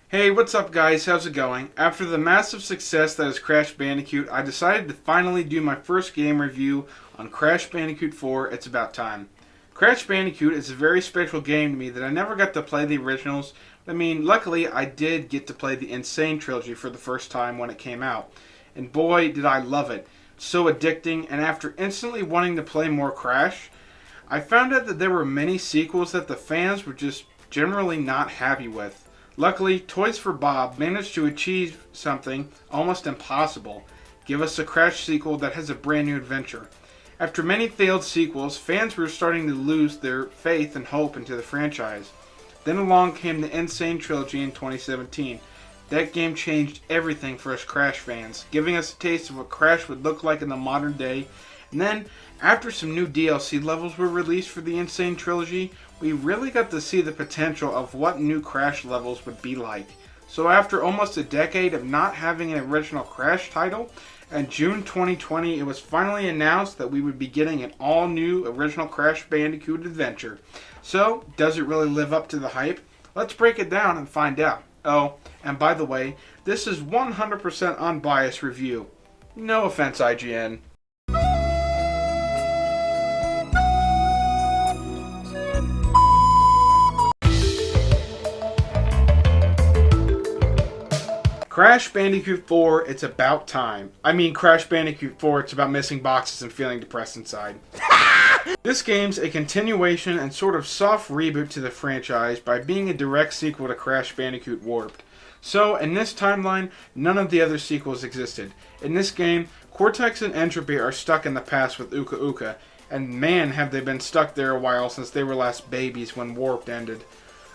Hey, what's up guys? How's it going? After the massive success that is Crash Bandicoot, I decided to finally do my first game review on Crash Bandicoot 4, It's About Time. Crash Bandicoot is a very special game to me that I never got to play the originals. Luckily I did get to play the Insane Trilogy for the first time when it came out. And boy, did I love it. So addicting, and after instantly wanting to play more Crash, I found out that there were many sequels that the fans were just generally not happy with. Luckily, Toys for Bob managed to achieve something almost impossible. Give us a Crash sequel that has a brand new adventure. After many failed sequels, fans were starting to lose their faith and hope into the franchise. Then along came the Insane Trilogy in 2017. That game changed everything for us Crash fans, giving us a taste of what Crash would look like in the modern day. And then, after some new DLC levels were released for the Insane Trilogy, we really got to see the potential of what new Crash levels would be like. So after almost a decade of not having an original Crash title, in June 2020 it was finally announced that we would be getting an all-new original Crash Bandicoot adventure. So, does it really live up to the hype? Let's break it down and find out. Oh, and by the way, this is 100% unbiased review. No offense, IGN. Crash Bandicoot 4, It's About Time. Crash Bandicoot 4, It's About Missing Boxes and Feeling Depressed Inside. This game's a continuation and sort of soft reboot to the franchise by being a direct sequel to Crash Bandicoot Warped. So, in this timeline, none of the other sequels existed. In this game, Cortex and Entropy are stuck in the past with Uka Uka, and man have they been stuck there a while since they were last babies when Warped ended.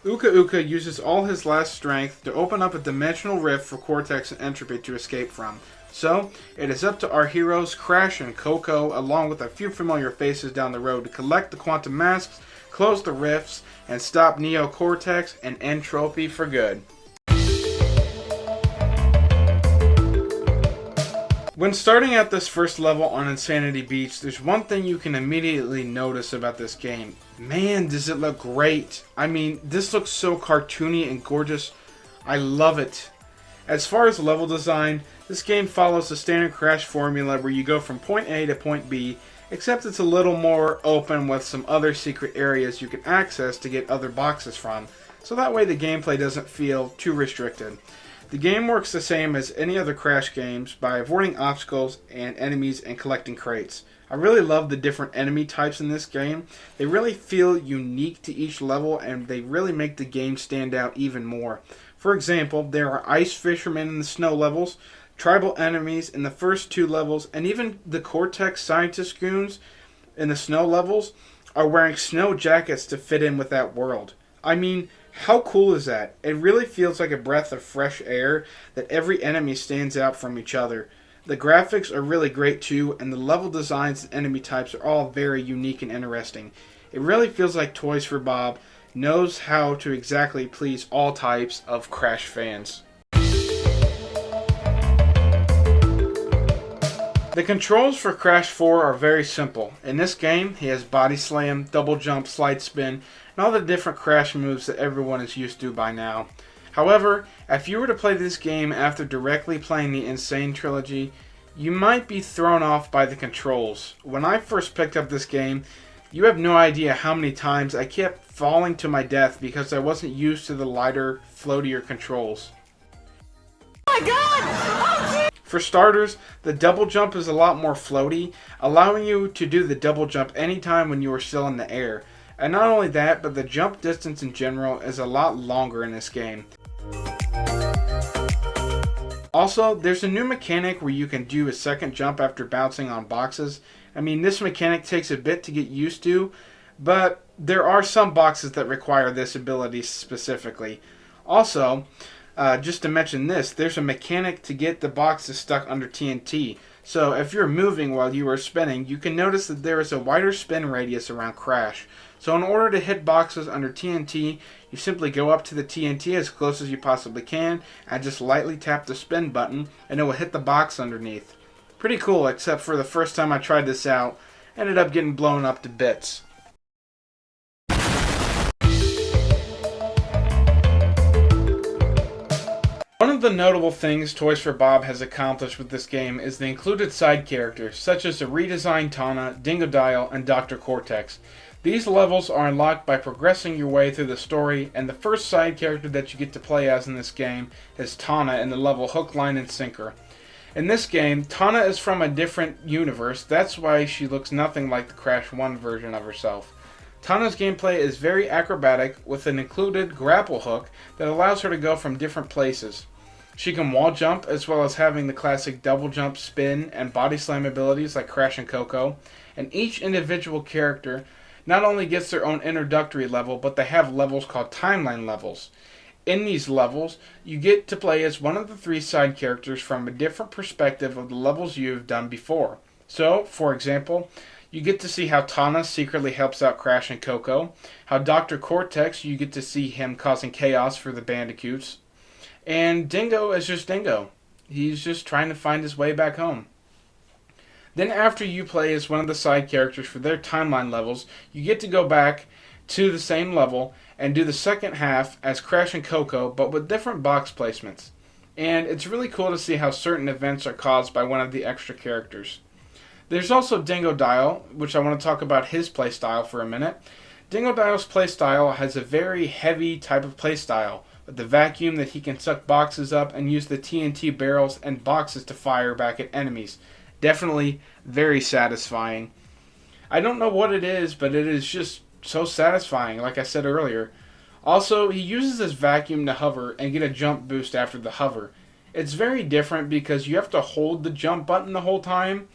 Uka Uka uses all his last strength to open up a dimensional rift for Cortex and Entropy to escape from. So, it is up to our heroes Crash and Coco, along with a few familiar faces down the road, to collect the quantum masks, close the rifts, and stop Neo Cortex and Entropy for good. When starting out this first level on Insanity Beach, there's one thing you can immediately notice about this game. Man, does it look great. This looks so cartoony and gorgeous. I love it. As far as level design, this game follows the standard Crash formula where you go from point A to point B, except it's a little more open with some other secret areas you can access to get other boxes from, so that way the gameplay doesn't feel too restricted. The game works the same as any other Crash games by avoiding obstacles and enemies and collecting crates. I really love the different enemy types in this game. They really feel unique to each level and they really make the game stand out even more. For example, there are ice fishermen in the snow levels, tribal enemies in the first two levels, and even the Cortex scientist goons in the snow levels are wearing snow jackets to fit in with that world. How cool is that? It really feels like a breath of fresh air that every enemy stands out from each other. The graphics are really great too, and the level designs and enemy types are all very unique and interesting. It really feels like Toys for Bob knows how to exactly please all types of Crash fans. The controls for Crash 4 are very simple. In this game, he has Body Slam, Double Jump, Slide Spin, and all the different Crash moves that everyone is used to by now. However, if you were to play this game after directly playing the Insane Trilogy, you might be thrown off by the controls. When I first picked up this game, you have no idea how many times I kept falling to my death because I wasn't used to the lighter, floatier controls. Oh my god! Oh, geez. For starters, the double jump is a lot more floaty, allowing you to do the double jump anytime when you are still in the air. And not only that, but the jump distance in general is a lot longer in this game. Also, there's a new mechanic where you can do a second jump after bouncing on boxes. This mechanic takes a bit to get used to, but there are some boxes that require this ability specifically. Also, just to mention this, there's a mechanic to get the boxes stuck under TNT. So if you're moving while you are spinning, you can notice that there is a wider spin radius around Crash. So in order to hit boxes under TNT, you simply go up to the TNT as close as you possibly can and just lightly tap the spin button and it will hit the box underneath. Pretty cool, except for the first time I tried this out, ended up getting blown up to bits. of the notable things Toys for Bob has accomplished with this game is the included side characters, such as the redesigned Tana, Dingodile, and Dr. Cortex. These levels are unlocked by progressing your way through the story, and the first side character that you get to play as in this game is Tana in the level Hook, Line, and Sinker. In this game, Tana is from a different universe, that's why she looks nothing like the Crash 1 version of herself. Tana's gameplay is very acrobatic with an included grapple hook that allows her to go from different places. She can wall jump as well as having the classic double jump, spin, and body slam abilities like Crash and Coco, and each individual character not only gets their own introductory level, but they have levels called timeline levels. In these levels, you get to play as one of the 3 side characters from a different perspective of the levels you've done before. So, for example, you get to see how Tana secretly helps out Crash and Coco, how Dr. Cortex, you get to see him causing chaos for the Bandicoots, and Dingo is just Dingo. He's just trying to find his way back home. Then after you play as one of the side characters for their timeline levels, you get to go back to the same level and do the second half as Crash and Coco, but with different box placements. And it's really cool to see how certain events are caused by one of the extra characters. There's also Dingodile, which I want to talk about his playstyle for a minute. Dingodile's playstyle has a very heavy type of playstyle, with the vacuum that he can suck boxes up and use the TNT barrels and boxes to fire back at enemies. Definitely very satisfying. I don't know what it is, but it is just so satisfying, like I said earlier. Also, he uses his vacuum to hover and get a jump boost after the hover. It's very different because you have to hold the jump button the whole time.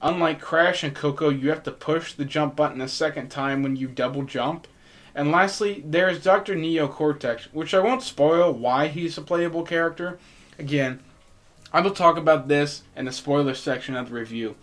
Unlike Crash and Coco, you have to push the jump button a second time when you double jump. And lastly, there's Dr. Neo Cortex, which I won't spoil why he's a playable character. Again, I will talk about this in the spoiler section of the review.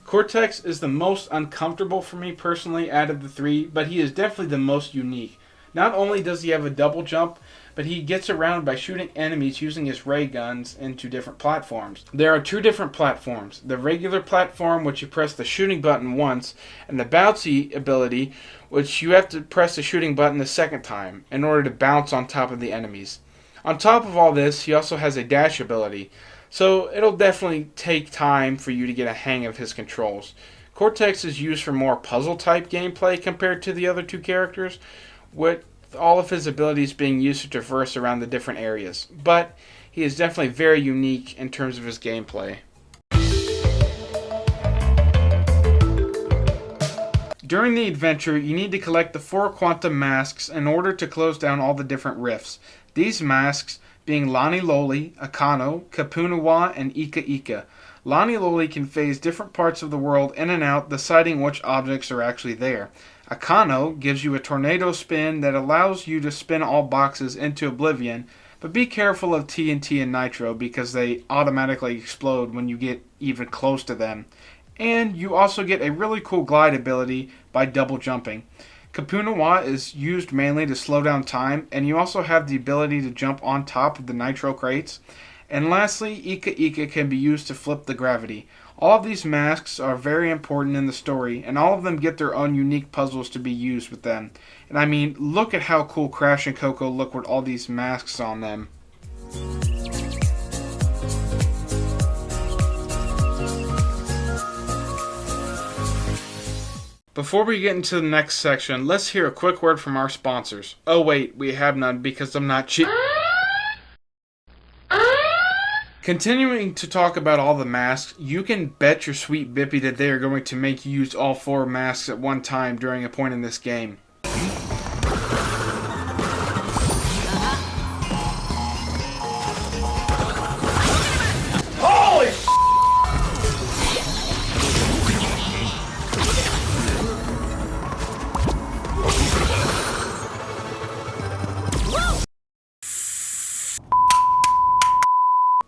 Cortex is the most uncomfortable for me personally out of the 3, but he is definitely the most unique. Not only does he have a double jump, but he gets around by shooting enemies using his ray guns into different platforms. There are 2 different platforms. The regular platform, which you press the shooting button once, and the bouncy ability, which you have to press the shooting button the second time in order to bounce on top of the enemies. On top of all this, he also has a dash ability, so it'll definitely take time for you to get a hang of his controls. Cortex is used for more puzzle-type gameplay compared to the other 2 characters, with all of his abilities being used to traverse around the different areas. But he is definitely very unique in terms of his gameplay. During the adventure, you need to collect the 4 quantum masks in order to close down all the different rifts. These masks being Lani Loli, Akano, Kapunawa, and Ika Ika. Lani Loli can phase different parts of the world in and out, deciding which objects are actually there. Akano gives you a tornado spin that allows you to spin all boxes into oblivion, but be careful of TNT and Nitro because they automatically explode when you get even close to them. And you also get a really cool glide ability by double jumping. Kapunawa is used mainly to slow down time, and you also have the ability to jump on top of the Nitro crates. And lastly, Ika Ika can be used to flip the gravity. All of these masks are very important in the story, and all of them get their own unique puzzles to be used with them. And I mean, look at how cool Crash and Coco look with all these masks on them. Before we get into the next section, let's hear a quick word from our sponsors. Oh wait, we have none because I'm not cheap. Continuing to talk about all the masks, you can bet your sweet bippy that they are going to make you use all 4 masks at one time during a point in this game. Holy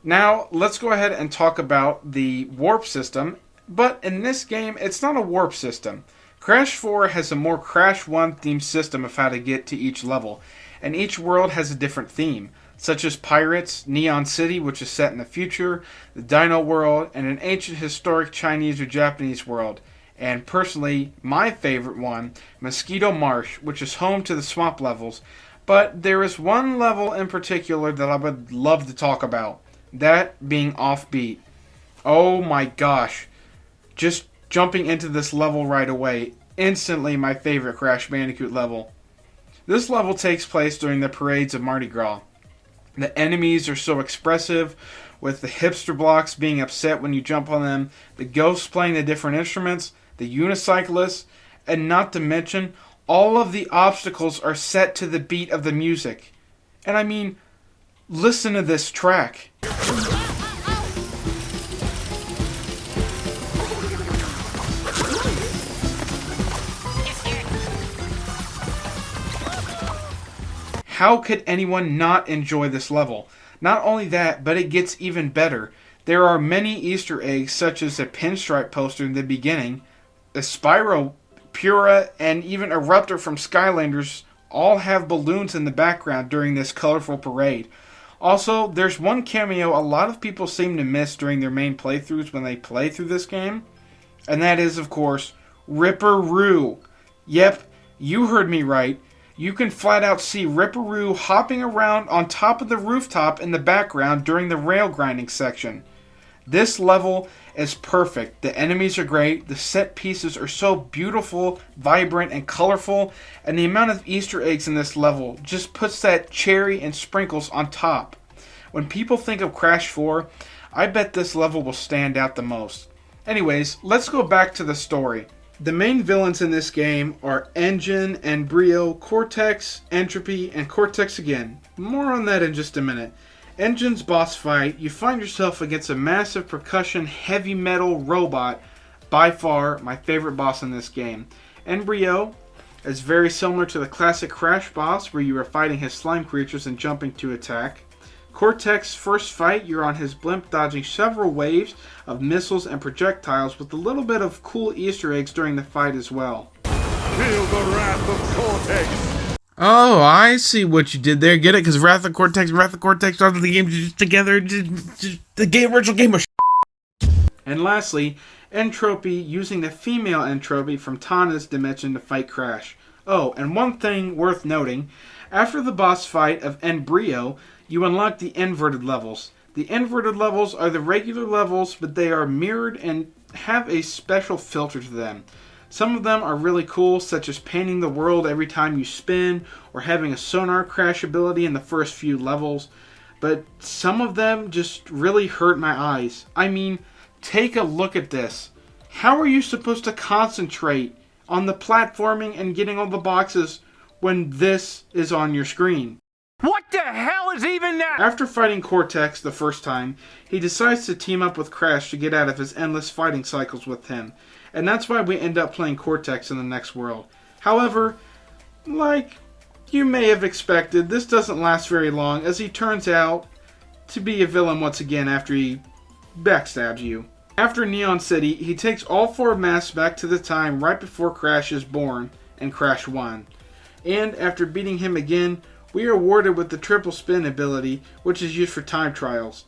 Now, let's go ahead and talk about the warp system, but in this game, it's not a warp system. Crash 4 has a more Crash 1 themed system of how to get to each level, and each world has a different theme, such as Pirates, Neon City, which is set in the future, the Dino World, and an ancient historic Chinese or Japanese world. And personally, my favorite one, Mosquito Marsh, which is home to the swamp levels, But there is one level in particular that I would love to talk about. That being Offbeat. Oh my gosh. Just jumping into this level right away. Instantly my favorite Crash Bandicoot level. This level takes place during the parades of Mardi Gras. The enemies are so expressive, with the hipster blocks being upset when you jump on them, the ghosts playing the different instruments, the unicyclists, and not to mention, all of the obstacles are set to the beat of the music. And I mean, listen to this track. How could anyone not enjoy this level? Not only that, but it gets even better. There are many Easter eggs, such as a pinstripe poster in the beginning, a Spyro, Pura, and even Eruptor from Skylanders all have balloons in the background during this colorful parade. Also, there's one cameo a lot of people seem to miss during their main playthroughs when they play through this game, and that is, of course, Ripperoo. Yep, you heard me right. You can flat out see Ripperoo hopping around on top of the rooftop in the background during the rail grinding section. This level is perfect. The enemies are great, the set pieces are so beautiful, vibrant, and colorful, and the amount of Easter eggs in this level just puts that cherry and sprinkles on top. When people think of Crash 4, I bet this level will stand out the most. Anyways, let's go back to the story. The main villains in this game are Engine, Embryo, Cortex, Entropy, and Cortex again. More on that in just a minute. Engine's boss fight, you find yourself against a massive percussion heavy metal robot, by far my favorite boss in this game. Embryo is very similar to the classic Crash boss where you are fighting his slime creatures and jumping to attack. Cortex, first fight, you're on his blimp dodging several waves of missiles and projectiles with a little bit of cool Easter eggs during the fight as well. Feel the wrath of Cortex! Oh, I see what you did there. Get it? Because Wrath of Cortex, started the game together. The original game was And lastly, Entropy, using the female Entropy from Tana's dimension to fight Crash. Oh, and one thing worth noting, after the boss fight of Embryo, you unlock the inverted levels. The inverted levels are the regular levels, but they are mirrored and have a special filter to them. Some of them are really cool, such as painting the world every time you spin, or having a sonar crash ability in the first few levels. But some of them just really hurt my eyes. I mean, take a look at this. How are you supposed to concentrate on the platforming and getting all the boxes when this is on your screen? What the hell is even that? After fighting Cortex the first time, he decides to team up with Crash to get out of his endless fighting cycles with him. And that's why we end up playing Cortex in the next world. However, like you may have expected, this doesn't last very long as he turns out to be a villain once again after he backstabs you. After Neon City, he takes all four masks back to the time right before Crash is born in Crash 1. And after beating him again, we are awarded with the triple spin ability, which is used for time trials.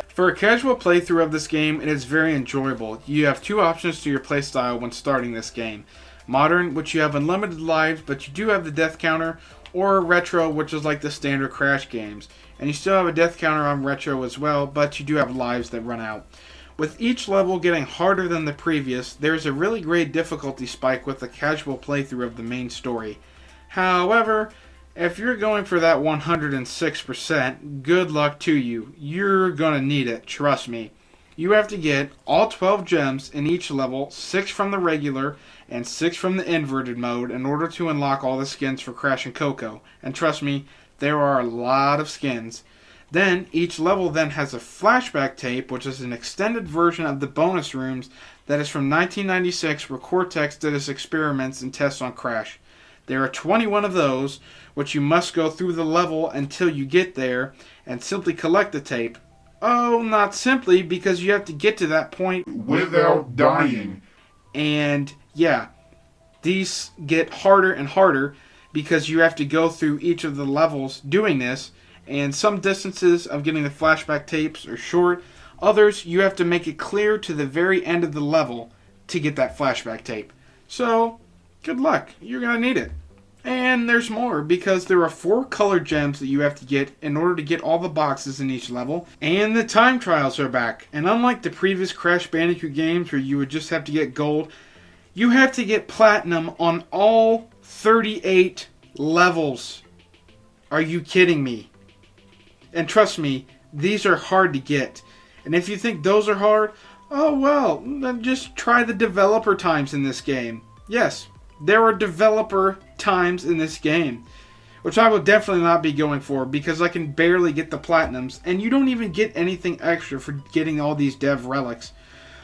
For a casual playthrough of this game, it is very enjoyable. You have two options to your playstyle when starting this game. Modern, which you have unlimited lives, but you do have the death counter, or Retro, which is like the standard Crash games. And you still have a death counter on Retro as well, but you do have lives that run out. With each level getting harder than the previous, there's a really great difficulty spike with the casual playthrough of the main story. However, if you're going for that 106%, good luck to you. You're gonna need it, trust me. You have to get all 12 gems in each level, 6 from the regular and 6 from the inverted mode in order to unlock all the skins for Crash and Coco. And trust me, there are a lot of skins. Then, each level then has a flashback tape, which is an extended version of the bonus rooms that is from 1996, where Cortex did his experiments and tests on Crash. There are 21 of those, which you must go through the level until you get there, and simply collect the tape. Oh, not simply, because you have to get to that point without dying. And, yeah, these get harder and harder, because you have to go through each of the levels doing this, and some distances of getting the flashback tapes are short. Others, you have to make it clear to the very end of the level to get that flashback tape. So, good luck. You're going to need it. And there's more, because there are 4 color gems that you have to get in order to get all the boxes in each level. And the time trials are back. And unlike the previous Crash Bandicoot games where you would just have to get gold, you have to get platinum on all 38 levels. Are you kidding me? And trust me, these are hard to get. And if you think those are hard, oh well, then just try the developer times in this game. Yes, there are developer times in this game, which I will definitely not be going for because I can barely get the platinums, and you don't even get anything extra for getting all these dev relics.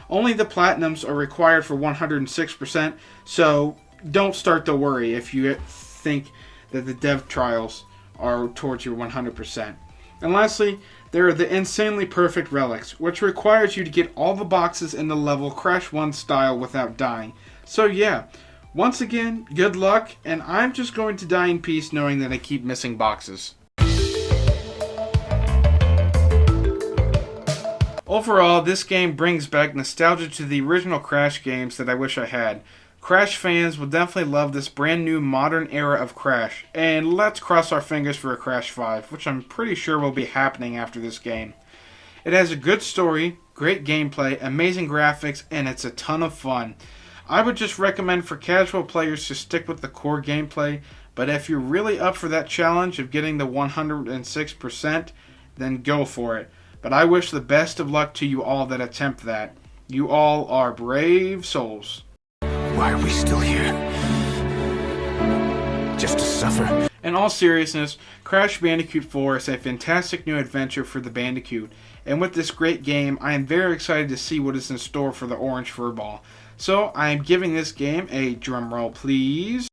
Only the platinums are required for 106%, so don't start to worry if you think that the dev trials are towards your 100%. And lastly, there are the insanely perfect relics, which requires you to get all the boxes in the level Crash 1 style without dying. So yeah, once again, good luck, and I'm just going to die in peace knowing that I keep missing boxes. Overall, this game brings back nostalgia to the original Crash games that I wish I had. Crash fans will definitely love this brand new modern era of Crash, and let's cross our fingers for a Crash 5, which I'm pretty sure will be happening after this game. It has a good story, great gameplay, amazing graphics, and it's a ton of fun. I would just recommend for casual players to stick with the core gameplay, but if you're really up for that challenge of getting the 106%, then go for it. But I wish the best of luck to you all that attempt that. You all are brave souls. Why are we still here? Just to suffer? In all seriousness, Crash Bandicoot 4 is a fantastic new adventure for the Bandicoot, and with this great game, I am very excited to see what is in store for the Orange Furball. So, I am giving this game a drumroll, please.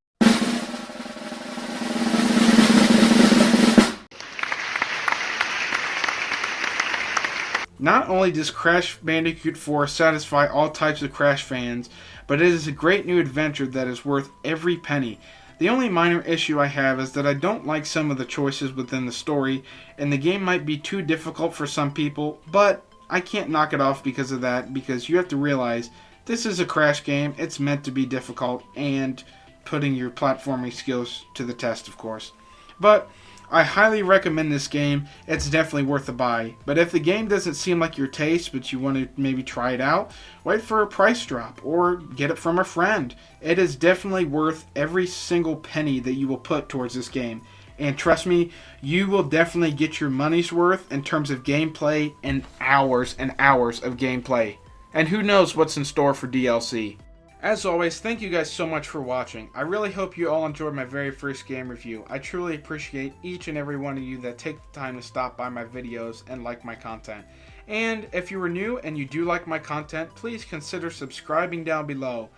Not only does Crash Bandicoot 4 satisfy all types of Crash fans, but it is a great new adventure that is worth every penny. The only minor issue I have is that I don't like some of the choices within the story, and the game might be too difficult for some people, but I can't knock it off because of that, because you have to realize this is a Crash game, it's meant to be difficult, and putting your platforming skills to the test, of course. But I highly recommend this game. It's definitely worth a buy. But if the game doesn't seem like your taste, but you want to maybe try it out, wait for a price drop or get it from a friend. It is definitely worth every single penny that you will put towards this game. And trust me, you will definitely get your money's worth in terms of gameplay and hours of gameplay. And who knows what's in store for DLC. As always, thank you guys so much for watching. I really hope you all enjoyed my very first game review. I truly appreciate each and every one of you that take the time to stop by my videos and like my content. And if you are new and you do like my content, please consider subscribing down below.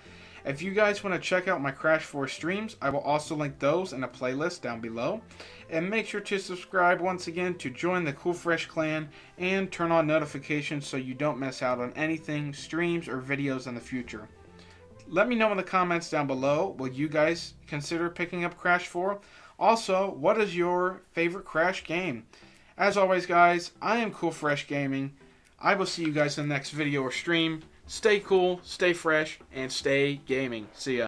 If you guys want to check out my Crash 4 streams, I will also link those in a playlist down below. And make sure to subscribe once again to join the CoolFresh clan and turn on notifications so you don't miss out on anything, streams, or videos in the future. Let me know in the comments down below, will you guys consider picking up Crash 4? Also, what is your favorite Crash game? As always guys, I am CoolFresh Gaming. I will see you guys in the next video or stream. Stay cool, stay fresh, and stay gaming. See ya.